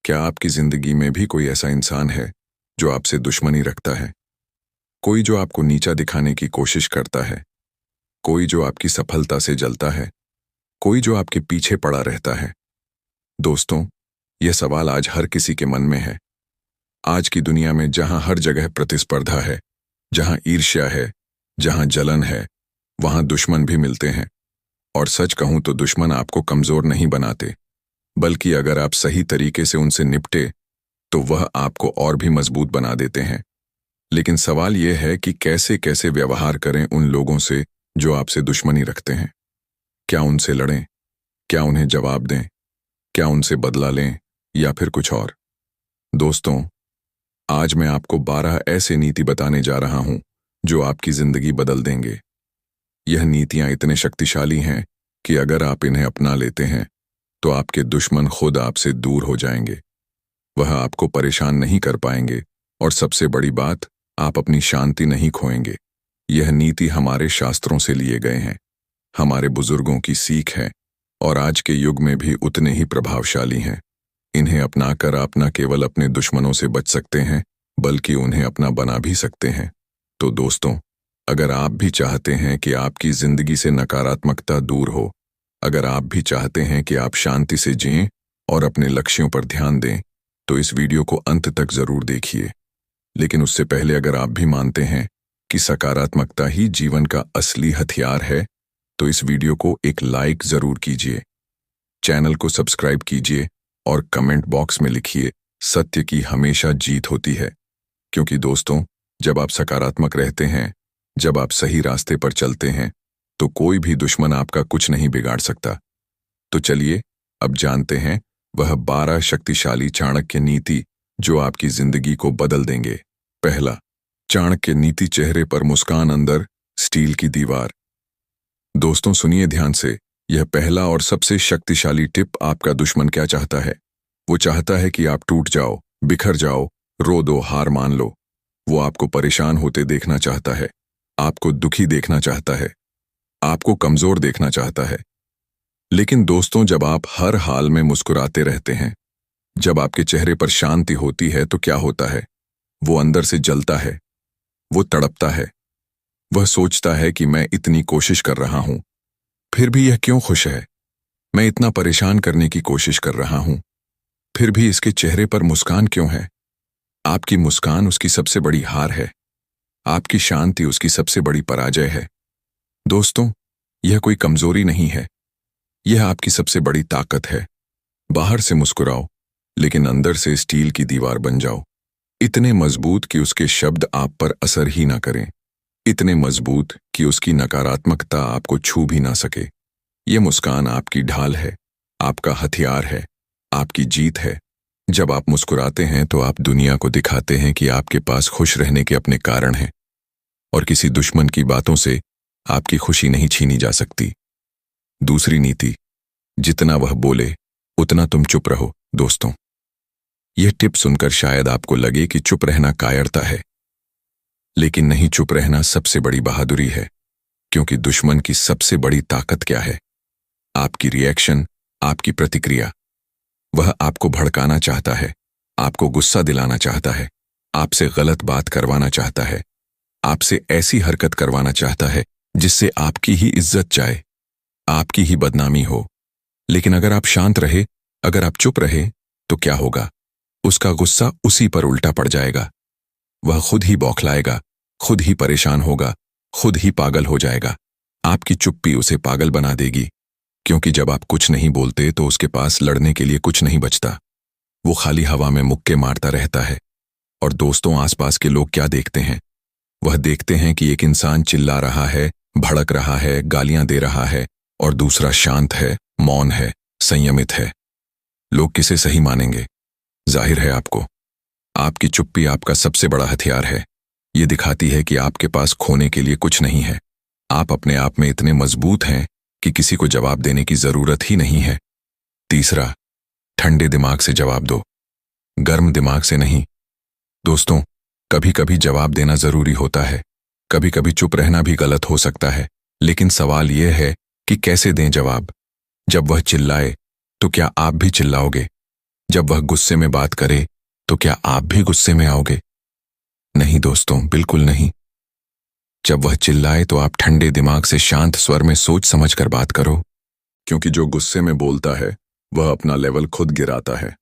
क्या आपकी जिंदगी में भी कोई ऐसा इंसान है जो आपसे दुश्मनी रखता है? कोई जो आपको नीचा दिखाने की कोशिश करता है, कोई जो आपकी सफलता से जलता है, कोई जो आपके पीछे पड़ा रहता है? दोस्तों, यह सवाल आज हर किसी के मन में है। आज की दुनिया में जहां हर जगह प्रतिस्पर्धा है, जहां ईर्ष्या है, जहां जलन है, वहां दुश्मन भी मिलते हैं। और सच कहूं तो दुश्मन आपको कमजोर नहीं बनाते, बल्कि अगर आप सही तरीके से उनसे निपटे तो वह आपको और भी मजबूत बना देते हैं। लेकिन सवाल यह है कि कैसे कैसे व्यवहार करें उन लोगों से जो आपसे दुश्मनी रखते हैं। क्या उनसे लड़ें? क्या उन्हें जवाब दें? क्या उनसे बदला लें या फिर कुछ और? दोस्तों, आज मैं आपको 12 ऐसे नीति बताने जा रहा हूं जो आपकी जिंदगी बदल देंगे। यह नीतियां इतने शक्तिशाली हैं कि अगर आप इन्हें अपना लेते हैं तो आपके दुश्मन खुद आपसे दूर हो जाएंगे। वह आपको परेशान नहीं कर पाएंगे और सबसे बड़ी बात, आप अपनी शांति नहीं खोएंगे। यह नीति हमारे शास्त्रों से लिए गए हैं, हमारे बुजुर्गों की सीख है और आज के युग में भी उतने ही प्रभावशाली हैं। इन्हें अपनाकर आप न केवल अपने दुश्मनों से बच सकते हैं, बल्कि उन्हें अपना बना भी सकते हैं। तो दोस्तों, अगर आप भी चाहते हैं कि आपकी जिंदगी से नकारात्मकता दूर हो, अगर आप भी चाहते हैं कि आप शांति से जिएं और अपने लक्ष्यों पर ध्यान दें, तो इस वीडियो को अंत तक जरूर देखिए। लेकिन उससे पहले अगर आप भी मानते हैं कि सकारात्मकता ही जीवन का असली हथियार है, तो इस वीडियो को एक लाइक जरूर कीजिए, चैनल को सब्सक्राइब कीजिए और कमेंट बॉक्स में लिखिए, सत्य की हमेशा जीत होती है। क्योंकि दोस्तों, जब आप सकारात्मक रहते हैं, जब आप सही रास्ते पर चलते हैं, तो कोई भी दुश्मन आपका कुछ नहीं बिगाड़ सकता। तो चलिए अब जानते हैं वह 12 शक्तिशाली चाणक्य नीति जो आपकी जिंदगी को बदल देंगे। पहला, चाणक्य नीति, चेहरे पर मुस्कान, अंदर स्टील की दीवार। दोस्तों सुनिए ध्यान से, यह पहला और सबसे शक्तिशाली टिप। आपका दुश्मन क्या चाहता है? वो चाहता है कि आप टूट जाओ, बिखर जाओ, रो दो, हार मान लो। वो आपको परेशान होते देखना चाहता है, आपको दुखी देखना चाहता है, आपको कमजोर देखना चाहता है। लेकिन दोस्तों, जब आप हर हाल में मुस्कुराते रहते हैं, जब आपके चेहरे पर शांति होती है, तो क्या होता है? वो अंदर से जलता है, वो तड़पता है, वह सोचता है कि मैं इतनी कोशिश कर रहा हूं, फिर भी यह क्यों खुश है? मैं इतना परेशान करने की कोशिश कर रहा हूं, फिर भी इसके चेहरे पर मुस्कान क्यों है? आपकी मुस्कान उसकी सबसे बड़ी हार है, आपकी शांति उसकी सबसे बड़ी पराजय है। दोस्तों, यह कोई कमजोरी नहीं है, यह आपकी सबसे बड़ी ताकत है। बाहर से मुस्कुराओ, लेकिन अंदर से स्टील की दीवार बन जाओ, इतने मजबूत कि उसके शब्द आप पर असर ही ना करें, इतने मजबूत कि उसकी नकारात्मकता आपको छू भी ना सके। यह मुस्कान आपकी ढाल है, आपका हथियार है, आपकी जीत है। जब आप मुस्कुराते हैं तो आप दुनिया को दिखाते हैं कि आपके पास खुश रहने के अपने कारण हैं और किसी दुश्मन की बातों से आपकी खुशी नहीं छीनी जा सकती। दूसरी नीति, जितना वह बोले उतना तुम चुप रहो। दोस्तों, यह टिप सुनकर शायद आपको लगे कि चुप रहना कायरता है, लेकिन नहीं, चुप रहना सबसे बड़ी बहादुरी है। क्योंकि दुश्मन की सबसे बड़ी ताकत क्या है? आपकी रिएक्शन, आपकी प्रतिक्रिया। वह आपको भड़काना चाहता है, आपको गुस्सा दिलाना चाहता है, आपसे गलत बात करवाना चाहता है, आपसे ऐसी हरकत करवाना चाहता है जिससे आपकी ही इज्जत जाए, आपकी ही बदनामी हो। लेकिन अगर आप शांत रहे, अगर आप चुप रहे, तो क्या होगा? उसका गुस्सा उसी पर उल्टा पड़ जाएगा। वह खुद ही बौखलाएगा, खुद ही परेशान होगा, खुद ही पागल हो जाएगा। आपकी चुप्पी उसे पागल बना देगी, क्योंकि जब आप कुछ नहीं बोलते तो उसके पास लड़ने के लिए कुछ नहीं बचता। वो खाली हवा में मुक्के मारता रहता है। और दोस्तों, आसपास के लोग क्या देखते हैं? वह देखते हैं कि एक इंसान चिल्ला रहा है, भड़क रहा है, गालियां दे रहा है, और दूसरा शांत है, मौन है, संयमित है। लोग किसे सही मानेंगे? जाहिर है आपको। आपकी चुप्पी आपका सबसे बड़ा हथियार है। ये दिखाती है कि आपके पास खोने के लिए कुछ नहीं है। आप अपने आप में इतने मजबूत हैं कि किसी को जवाब देने की जरूरत ही नहीं है। तीसरा, ठंडे दिमाग से जवाब दो, गर्म दिमाग से नहीं। दोस्तों, कभी कभी जवाब देना जरूरी होता है, कभी कभी चुप रहना भी गलत हो सकता है। लेकिन सवाल यह है कि कैसे दें जवाब। जब वह चिल्लाए तो क्या आप भी चिल्लाओगे? जब वह गुस्से में बात करे तो क्या आप भी गुस्से में आओगे? नहीं दोस्तों, बिल्कुल नहीं। जब वह चिल्लाए तो आप ठंडे दिमाग से शांत स्वर में सोच समझ कर बात करो, क्योंकि जो गुस्से में बोलता है वह अपना लेवल खुद गिराता है।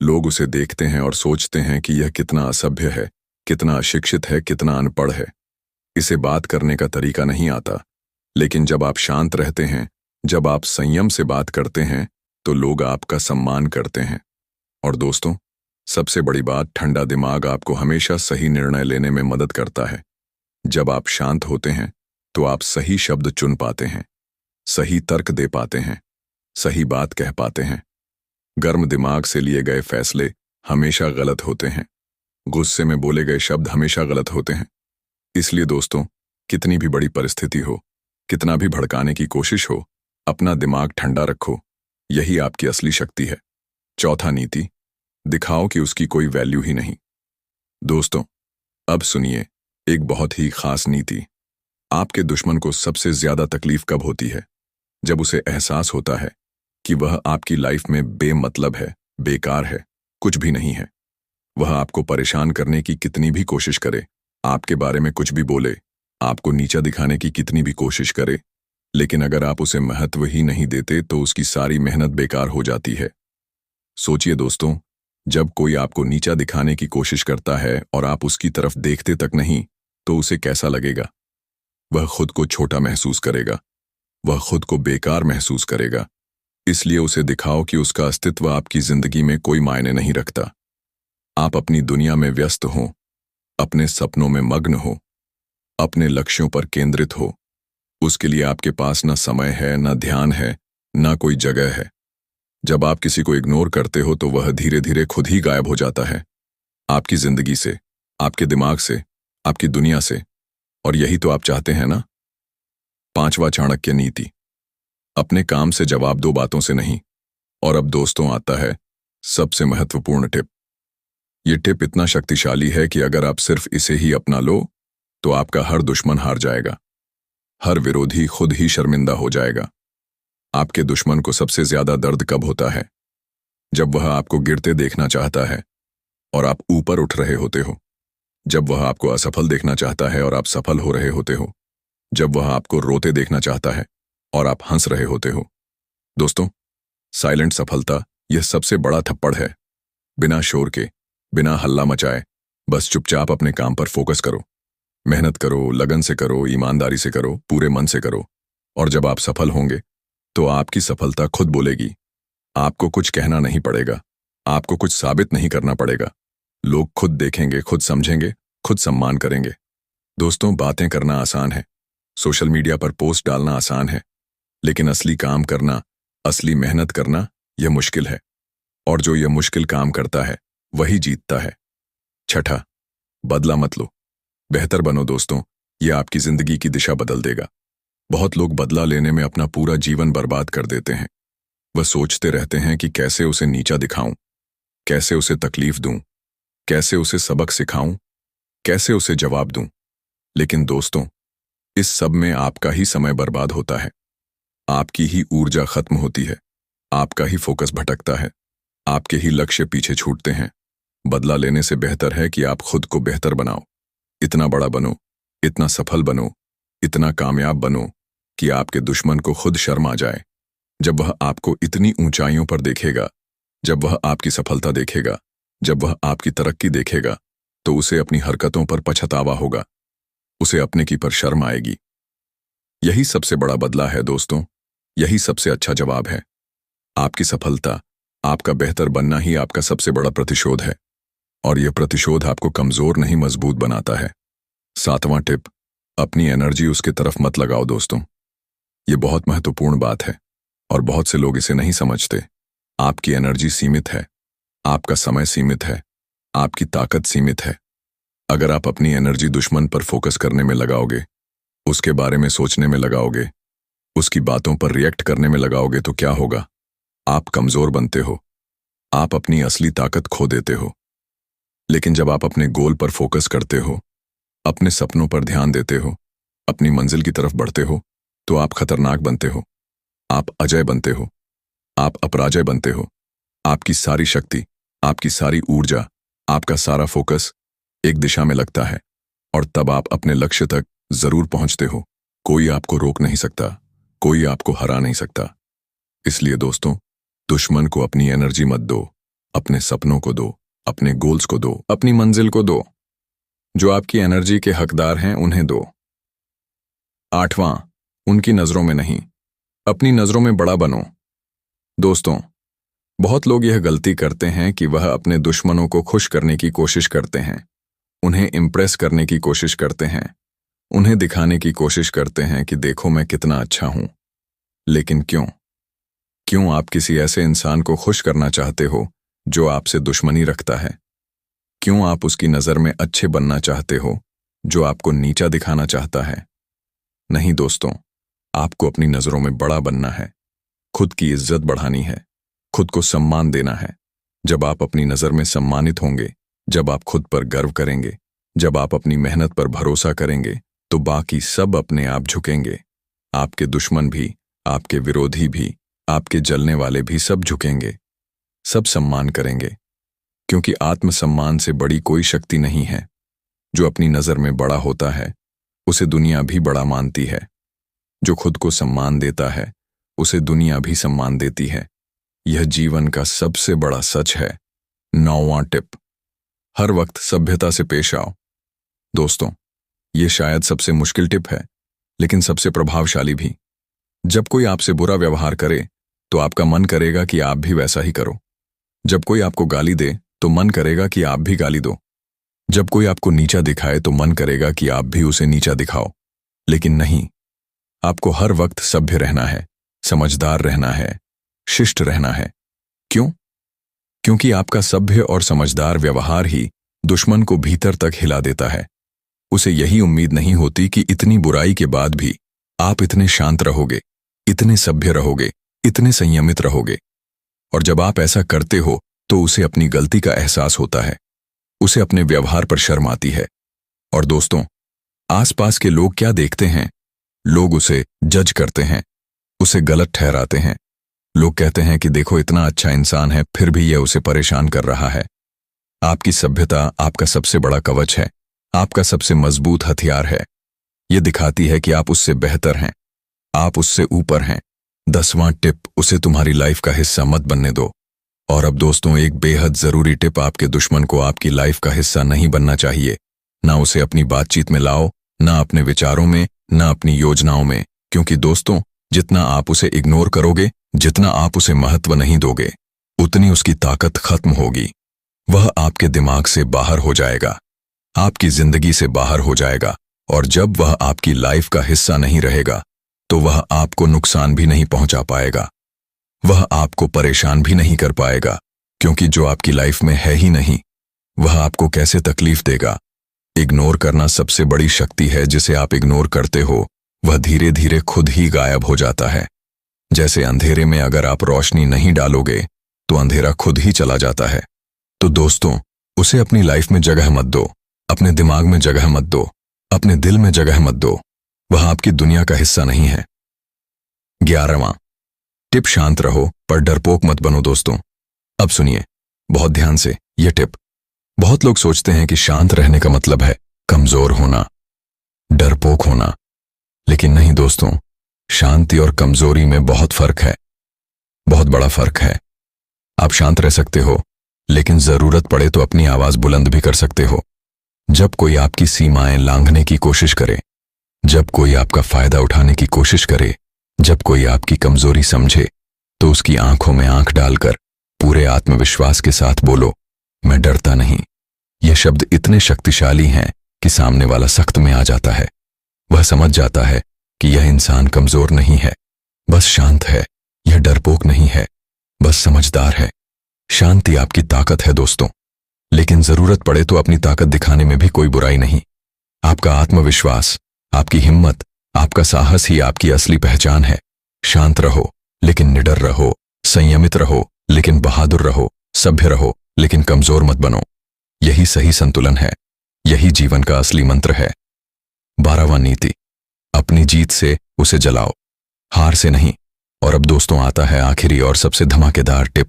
लोग उसे देखते हैं और सोचते हैं कि यह कितना असभ्य है, कितना अशिक्षित है, कितना अनपढ़ है। इसे बात करने का तरीका नहीं आता। लेकिन जब आप शांत रहते हैं, जब आप संयम से बात करते हैं, तो लोग आपका सम्मान करते हैं। और दोस्तों, सबसे बड़ी बात, ठंडा दिमाग आपको हमेशा सही निर्णय लेने में मदद करता है। जब आप शांत होते हैं तो आप सही शब्द चुन पाते हैं, सही तर्क दे पाते हैं, सही बात कह पाते हैं। गर्म दिमाग से लिए गए फैसले हमेशा गलत होते हैं। गुस्से में बोले गए शब्द हमेशा गलत होते हैं। इसलिए दोस्तों, कितनी भी बड़ी परिस्थिति हो, कितना भी भड़काने की कोशिश हो, अपना दिमाग ठंडा रखो। यही आपकी असली शक्ति है। चौथा नीति, दिखाओ कि उसकी कोई वैल्यू ही नहीं। दोस्तों, अब सुनिए एक बहुत ही खास नीति। आपके दुश्मन को सबसे ज्यादा तकलीफ कब होती है? जब उसे एहसास होता है कि वह आपकी लाइफ में बेमतलब है, बेकार है, कुछ भी नहीं है। वह आपको परेशान करने की कितनी भी कोशिश करे, आपके बारे में कुछ भी बोले, आपको नीचा दिखाने की कितनी भी कोशिश करे, लेकिन अगर आप उसे महत्व ही नहीं देते तो उसकी सारी मेहनत बेकार हो जाती है। सोचिए दोस्तों, जब कोई आपको नीचा दिखाने की कोशिश करता है और आप उसकी तरफ देखते तक नहीं, तो उसे कैसा लगेगा? वह खुद को छोटा महसूस करेगा, वह खुद को बेकार महसूस करेगा। इसलिए उसे दिखाओ कि उसका अस्तित्व आपकी जिंदगी में कोई मायने नहीं रखता। आप अपनी दुनिया में व्यस्त हो, अपने सपनों में मग्न हो, अपने लक्ष्यों पर केंद्रित हो। उसके लिए आपके पास न समय है, न ध्यान है, न कोई जगह है। जब आप किसी को इग्नोर करते हो तो वह धीरे धीरे खुद ही गायब हो जाता है, आपकी जिंदगी से, आपके दिमाग से, आपकी दुनिया से। और यही तो आप चाहते हैं ना? पांचवा चाणक्य नीति, अपने काम से जवाब दो, बातों से नहीं। और अब दोस्तों आता है सबसे महत्वपूर्ण टिप। यह टिप इतना शक्तिशाली है कि अगर आप सिर्फ इसे ही अपना लो तो आपका हर दुश्मन हार जाएगा, हर विरोधी खुद ही शर्मिंदा हो जाएगा। आपके दुश्मन को सबसे ज्यादा दर्द कब होता है? जब वह आपको गिरते देखना चाहता है और आप ऊपर उठ रहे होते हो। जब वह आपको असफल देखना चाहता है और आप सफल हो रहे होते हो। जब वह आपको रोते देखना चाहता है और आप हंस रहे होते हो। दोस्तों, साइलेंट सफलता यह सबसे बड़ा थप्पड़ है। बिना शोर के, बिना हल्ला मचाए, बस चुपचाप अपने काम पर फोकस करो। मेहनत करो, लगन से करो, ईमानदारी से करो, पूरे मन से करो। और जब आप सफल होंगे तो आपकी सफलता खुद बोलेगी। आपको कुछ कहना नहीं पड़ेगा, आपको कुछ साबित नहीं करना पड़ेगा। लोग खुद देखेंगे, खुद समझेंगे, खुद सम्मान करेंगे। दोस्तों, बातें करना आसान है, सोशल मीडिया पर पोस्ट डालना आसान है, लेकिन असली काम करना, असली मेहनत करना, यह मुश्किल है। और जो यह मुश्किल काम करता है वही जीतता है। छठा, बदला मत लो, बेहतर बनो। दोस्तों, यह आपकी जिंदगी की दिशा बदल देगा। बहुत लोग बदला लेने में अपना पूरा जीवन बर्बाद कर देते हैं। वह सोचते रहते हैं कि कैसे उसे नीचा दिखाऊं, कैसे उसे तकलीफ दूं, कैसे उसे सबक सिखाऊं, कैसे उसे जवाब दूं। लेकिन दोस्तों, इस सब में आपका ही समय बर्बाद होता है, आपकी ही ऊर्जा खत्म होती है, आपका ही फोकस भटकता है, आपके ही लक्ष्य पीछे छूटते हैं। बदला लेने से बेहतर है कि आप खुद को बेहतर बनाओ, इतना बड़ा बनो, इतना सफल बनो, इतना कामयाब बनो कि आपके दुश्मन को खुद शर्म आ जाए। जब वह आपको इतनी ऊंचाइयों पर देखेगा, जब वह आपकी सफलता देखेगा, जब वह आपकी तरक्की देखेगा, तो उसे अपनी हरकतों पर पछतावा होगा, उसे अपने की पर शर्म आएगी। यही सबसे बड़ा बदला है दोस्तों, यही सबसे अच्छा जवाब है। आपकी सफलता, आपका बेहतर बनना ही आपका सबसे बड़ा प्रतिशोध है। और यह प्रतिशोध आपको कमजोर नहीं, मजबूत बनाता है। सातवां टिप, अपनी एनर्जी उसके तरफ मत लगाओ। दोस्तों, यह बहुत महत्वपूर्ण बात है और बहुत से लोग इसे नहीं समझते। आपकी एनर्जी सीमित है, आपका समय सीमित है, आपकी ताकत सीमित है। अगर आप अपनी एनर्जी दुश्मन पर फोकस करने में लगाओगे, उसके बारे में सोचने में लगाओगे, उसकी बातों पर रिएक्ट करने में लगाओगे, तो क्या होगा? आप कमजोर बनते हो, आप अपनी असली ताकत खो देते हो। लेकिन जब आप अपने गोल पर फोकस करते हो, अपने सपनों पर ध्यान देते हो, अपनी मंजिल की तरफ बढ़ते हो, तो आप खतरनाक बनते हो, आप अजय बनते हो, आप अपराजय बनते हो। आपकी सारी शक्ति, आपकी सारी ऊर्जा, आपका सारा फोकस एक दिशा में लगता है और तब आप अपने लक्ष्य तक जरूर पहुंचते हो। कोई आपको रोक नहीं सकता, कोई आपको हरा नहीं सकता। इसलिए दोस्तों, दुश्मन को अपनी एनर्जी मत दो, अपने सपनों को दो, अपने गोल्स को दो, अपनी मंजिल को दो। जो आपकी एनर्जी के हकदार हैं उन्हें दो। 8वां, उनकी नजरों में नहीं, अपनी नजरों में बड़ा बनो। दोस्तों, बहुत लोग यह गलती करते हैं कि वह अपने दुश्मनों को खुश करने की कोशिश करते हैं, उन्हें इम्प्रेस करने की कोशिश करते हैं, उन्हें दिखाने की कोशिश करते हैं कि देखो मैं कितना अच्छा हूं। लेकिन क्यों आप किसी ऐसे इंसान को खुश करना चाहते हो जो आपसे दुश्मनी रखता है? क्यों आप उसकी नजर में अच्छे बनना चाहते हो जो आपको नीचा दिखाना चाहता है? नहीं दोस्तों, आपको अपनी नजरों में बड़ा बनना है, खुद की इज्जत बढ़ानी है, खुद को सम्मान देना है। जब आप अपनी नजर में सम्मानित होंगे, जब आप खुद पर गर्व करेंगे, जब आप अपनी मेहनत पर भरोसा करेंगे, तो बाकी सब अपने आप झुकेंगे। आपके दुश्मन भी, आपके विरोधी भी, आपके जलने वाले भी सब झुकेंगे, सब सम्मान करेंगे। क्योंकि आत्मसम्मान से बड़ी कोई शक्ति नहीं है। जो अपनी नजर में बड़ा होता है उसे दुनिया भी बड़ा मानती है। जो खुद को सम्मान देता है उसे दुनिया भी सम्मान देती है। यह जीवन का सबसे बड़ा सच है। 9वां टिप, हर वक्त सभ्यता से पेश आओ। दोस्तों, यह शायद सबसे मुश्किल टिप है, लेकिन सबसे प्रभावशाली भी। जब कोई आपसे बुरा व्यवहार करे तो आपका मन करेगा कि आप भी वैसा ही करो। जब कोई आपको गाली दे तो मन करेगा कि आप भी गाली दो। जब कोई आपको नीचा दिखाए तो मन करेगा कि आप भी उसे नीचा दिखाओ। लेकिन नहीं, आपको हर वक्त सभ्य रहना है, समझदार रहना है, शिष्ट रहना है। क्यों? क्योंकि आपका सभ्य और समझदार व्यवहार ही दुश्मन को भीतर तक हिला देता है। उसे यही उम्मीद नहीं होती कि इतनी बुराई के बाद भी आप इतने शांत रहोगे, इतने सभ्य रहोगे, इतने संयमित रहोगे। और जब आप ऐसा करते हो तो उसे अपनी गलती का एहसास होता है, उसे अपने व्यवहार पर शर्म आती है। और दोस्तों, आसपास के लोग क्या देखते हैं? लोग उसे जज करते हैं, उसे गलत ठहराते हैं। लोग कहते हैं कि देखो इतना अच्छा इंसान है फिर भी यह उसे परेशान कर रहा है। आपकी सभ्यता आपका सबसे बड़ा कवच है, आपका सबसे मजबूत हथियार है। यह दिखाती है कि आप उससे बेहतर हैं, आप उससे ऊपर हैं। 10वां टिप, उसे तुम्हारी लाइफ का हिस्सा मत बनने दो। और अब दोस्तों, एक बेहद जरूरी टिप, आपके दुश्मन को आपकी लाइफ का हिस्सा नहीं बनना चाहिए। ना उसे अपनी बातचीत में लाओ, ना अपने विचारों में, ना अपनी योजनाओं में। क्योंकि दोस्तों, जितना आप उसे इग्नोर करोगे, जितना आप उसे महत्व नहीं दोगे, उतनी उसकी ताकत खत्म होगी। वह आपके दिमाग से बाहर हो जाएगा, आपकी जिंदगी से बाहर हो जाएगा। और जब वह आपकी लाइफ का हिस्सा नहीं रहेगा तो वह आपको नुकसान भी नहीं पहुंचा पाएगा, वह आपको परेशान भी नहीं कर पाएगा। क्योंकि जो आपकी लाइफ में है ही नहीं, वह आपको कैसे तकलीफ देगा? इग्नोर करना सबसे बड़ी शक्ति है। जिसे आप इग्नोर करते हो वह धीरे धीरे खुद ही गायब हो जाता है। जैसे अंधेरे में अगर आप रोशनी नहीं डालोगे तो अंधेरा खुद ही चला जाता है। तो दोस्तों, उसे अपनी लाइफ में जगह मत दो, अपने दिमाग में जगह मत दो, अपने दिल में जगह मत दो। वह आपकी दुनिया का हिस्सा नहीं है। 11वां टिप, शांत रहो पर डरपोक मत बनो। दोस्तों, अब सुनिए बहुत ध्यान से यह टिप। बहुत लोग सोचते हैं कि शांत रहने का मतलब है कमजोर होना, डरपोक होना। लेकिन नहीं दोस्तों, शांति और कमजोरी में बहुत फर्क है, बहुत बड़ा फर्क है। आप शांत रह सकते हो, लेकिन जरूरत पड़े तो अपनी आवाज बुलंद भी कर सकते हो। जब कोई आपकी सीमाएं लांघने की कोशिश करे, जब कोई आपका फायदा उठाने की कोशिश करे, जब कोई आपकी कमजोरी समझे, तो उसकी आंखों में आंख डालकर पूरे आत्मविश्वास के साथ बोलो, मैं डरता नहीं। ये शब्द इतने शक्तिशाली हैं कि सामने वाला सख्त में आ जाता है। वह समझ जाता है कि यह इंसान कमजोर नहीं है, बस शांत है। यह डरपोक नहीं है, बस समझदार है। शांति आपकी ताकत है दोस्तों, लेकिन जरूरत पड़े तो अपनी ताकत दिखाने में भी कोई बुराई नहीं। आपका आत्मविश्वास, आपकी हिम्मत, आपका साहस ही आपकी असली पहचान है। शांत रहो लेकिन निडर रहो, संयमित रहो लेकिन बहादुर रहो, सभ्य रहो लेकिन कमजोर मत बनो। यही सही संतुलन है, यही जीवन का असली मंत्र है। 12वां नीति, अपनी जीत से उसे जलाओ, हार से नहीं। और अब दोस्तों आता है आखिरी और सबसे धमाकेदार टिप,